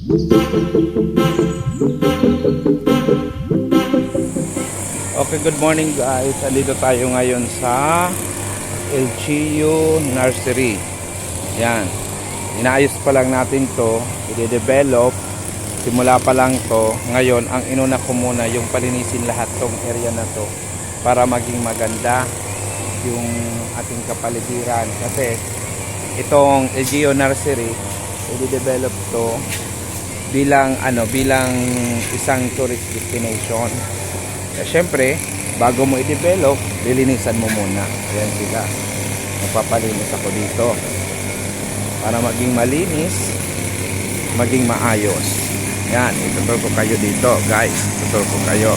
Okay, good morning guys. Andito tayo ngayon sa LGU Nursery. Yan. Inaayos pa lang natin to. I-develop. Simula pa lang to. Ngayon, ang inuna ko muna yung palinisin lahat tong area na to para maging maganda yung ating kapaligiran. Kasi itong LGU Nursery, i-develop to bilang isang tourist destination. Siyempre, bago mo i-develop, lilinisan mo muna. Ayan sila. Magpapalinis ako dito. Para maging malinis, maging maayos. Yan, ituturo ko kayo dito, guys. Ituturo ko kayo.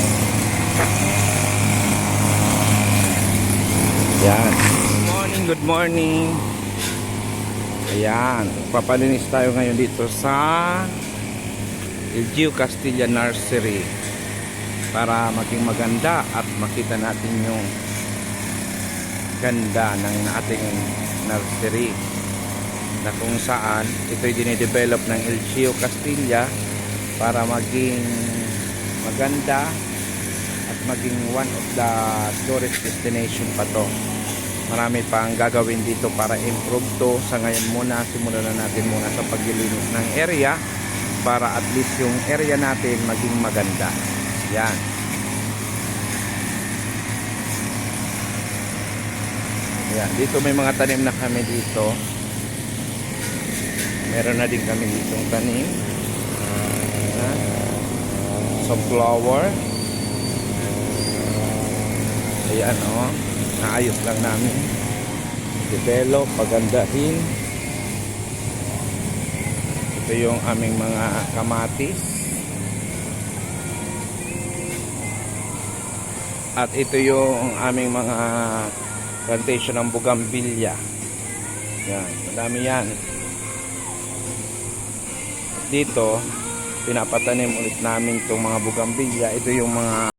Yan. Good morning, good morning. Ayan, magpapalinis tayo ngayon dito sa LGU Castilla Nursery. Para maging maganda at makita natin yung ganda ng ating nursery na kung saan ito'y dinidevelop ng LGU Castilla para maging maganda at maging one of the tourist destination pa to. Marami pang gagawin dito para improve to. Sa ngayon muna, simulan na natin muna sa paglilinis ng area para at least yung area natin maging maganda. Yan. Yan. Dito may mga tanim na kami dito. Meron na din kami ditong tanim. Sunflower. Ayan o. Naayos lang namin. Develop, pagandahin. Ito yung aming mga kamatis. At ito yung aming mga plantation ng bougainvillea. Yan, madami yan. At dito, pinapatanim ulit namin itong mga bougainvillea. Ito yung mga